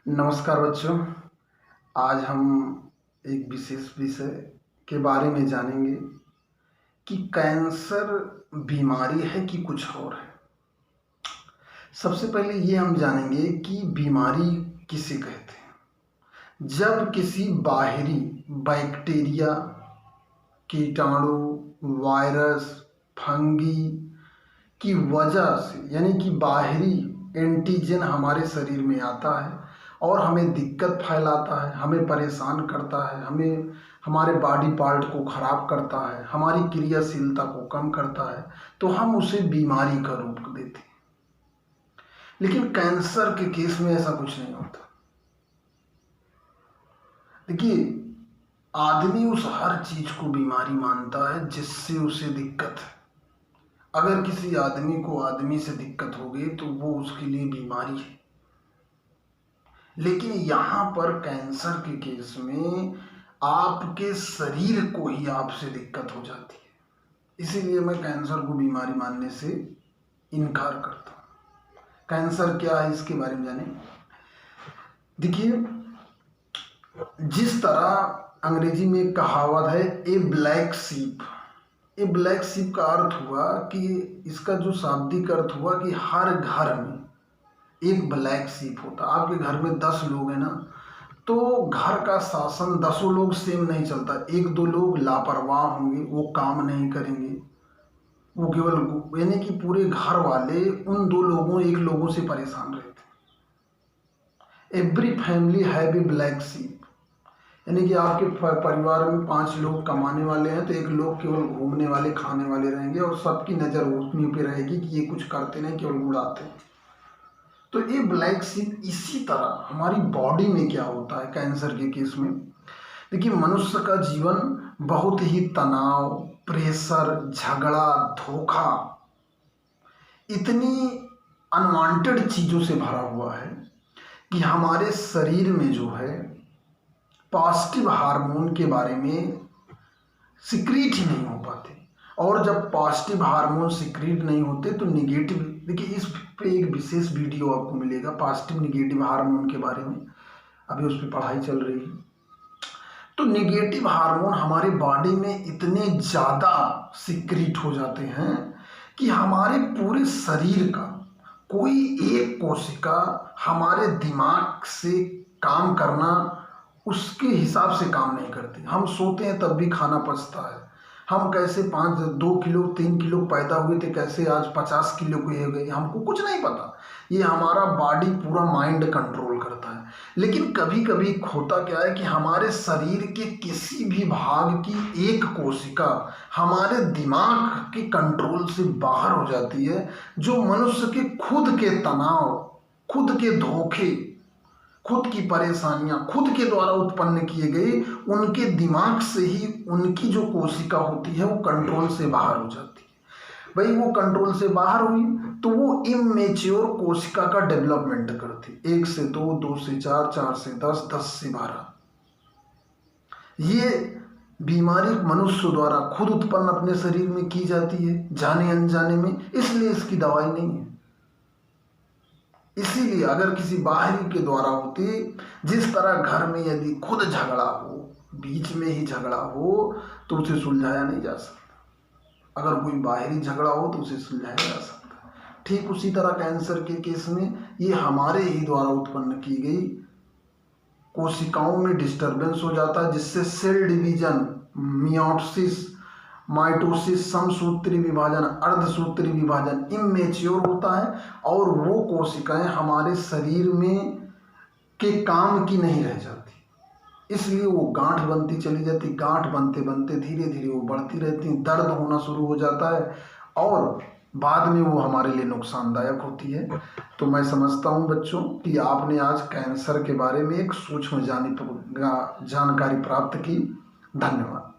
नमस्कार बच्चों। आज हम एक विशेष विषय के बारे में जानेंगे कि कैंसर बीमारी है कि कुछ और है। सबसे पहले ये हम जानेंगे कि बीमारी किसे कहते हैं। जब किसी बाहरी बैक्टीरिया, कीटाणु, वायरस, फंगी की वजह से यानी कि बाहरी एंटीजन हमारे शरीर में आता है और हमें दिक्कत फैलाता है, हमें परेशान करता है, हमें हमारे बॉडी पार्ट को खराब करता है, हमारी क्रियाशीलता को कम करता है, तो हम उसे बीमारी का रूप देते हैं। लेकिन कैंसर के केस में ऐसा कुछ नहीं होता। देखिए, आदमी उस हर चीज को बीमारी मानता है जिससे उसे दिक्कत है। अगर किसी आदमी को आदमी से दिक्कत हो गई तो वो उसके लिए बीमारी है। लेकिन यहाँ पर कैंसर के केस में आपके शरीर को ही आपसे दिक्कत हो जाती है। इसीलिए मैं कैंसर को बीमारी मानने से इनकार करता हूँ। कैंसर क्या है इसके बारे में जाने। देखिए, जिस तरह अंग्रेजी में एक कहावत है, ए ब्लैक शीप। ए ब्लैक शीप का अर्थ हुआ कि इसका जो शाब्दिक अर्थ हुआ कि हर घर में एक ब्लैक शीप होता। आपके घर में 10 लोग हैं ना, तो घर का शासन 10 लोग सेम नहीं चलता। 1-2 लोग लापरवाह होंगे, वो काम नहीं करेंगे, वो केवल यानी कि पूरे घर वाले उन 2 लोगों 1 लोगों से परेशान रहते। Every family have a black sheep, यानी कि आपके परिवार में 5 लोग कमाने वाले हैं तो 1 लोग केवल घूमने वाले, खाने वाले रहेंगे और सबकी नज़र उन्हीं पे रहेगी कि ये कुछ करते नहीं, केवल उड़ाते हैं। तो ये ब्लैक शीप इसी तरह हमारी बॉडी में क्या होता है कैंसर के केस में। देखिए, मनुष्य का जीवन बहुत ही तनाव, प्रेशर, झगड़ा, धोखा, इतनी अनवांटेड चीज़ों से भरा हुआ है कि हमारे शरीर में जो है पॉजिटिव हार्मोन के बारे में सिक्रीट ही नहीं हो पाते। और जब पॉजिटिव हार्मोन सिक्रीट नहीं होते तो निगेटिव। देखिए, इस पे एक विशेष वीडियो आपको मिलेगा पॉजिटिव निगेटिव हार्मोन के बारे में, अभी उस पर पढ़ाई चल रही है। तो निगेटिव हार्मोन हमारे बॉडी में इतने ज़्यादा सिक्रीट हो जाते हैं कि हमारे पूरे शरीर का कोई एक कोशिका हमारे दिमाग से काम करना उसके हिसाब से काम नहीं करती। हम सोते हैं तब भी खाना पचता है। हम कैसे 2 किलो 3 किलो पैदा हुए थे, कैसे आज 50 किलो के हो गए, हमको कुछ नहीं पता। ये हमारा बॉडी पूरा माइंड कंट्रोल करता है। लेकिन कभी कभी होता क्या है कि हमारे शरीर के किसी भी भाग की एक कोशिका हमारे दिमाग के कंट्रोल से बाहर हो जाती है, जो मनुष्य के खुद के तनाव, खुद के धोखे, खुद की परेशानियां खुद के द्वारा उत्पन्न किए गए, उनके दिमाग से ही उनकी जो कोशिका होती है वो कंट्रोल से बाहर हो जाती है। भाई, वो कंट्रोल से बाहर हुई तो वो इमेच्योर कोशिका का डेवलपमेंट करती, 1 से 2, 2 से 4, 4 से 10, 10 से 12। ये बीमारी मनुष्य द्वारा खुद उत्पन्न अपने शरीर में की जाती है, जाने अनजाने में, इसलिए इसकी दवाई नहीं है। इसीलिए अगर किसी बाहरी के द्वारा होती, जिस तरह घर में यदि खुद झगड़ा हो, बीच में ही झगड़ा हो, तो उसे सुलझाया नहीं जा सकता। अगर कोई बाहरी झगड़ा हो तो उसे सुलझाया जा सकता। ठीक उसी तरह कैंसर के केस में ये हमारे ही द्वारा उत्पन्न की गई कोशिकाओं में डिस्टरबेंस हो जाता है, जिससे सेल डिवीजन, मियोसिस, माइटोसिस, समसूत्री विभाजन, अर्धसूत्री विभाजन इमेच्योर होता है और वो कोशिकाएं हमारे शरीर में के काम की नहीं रह जाती। इसलिए वो गांठ बनती चली जाती। गांठ बनते बनते धीरे धीरे वो बढ़ती रहती, दर्द होना शुरू हो जाता है और बाद में वो हमारे लिए नुकसानदायक होती है। तो मैं समझता हूँ बच्चों कि आपने आज कैंसर के बारे में एक सूक्ष्म जानकारी प्राप्त की। धन्यवाद।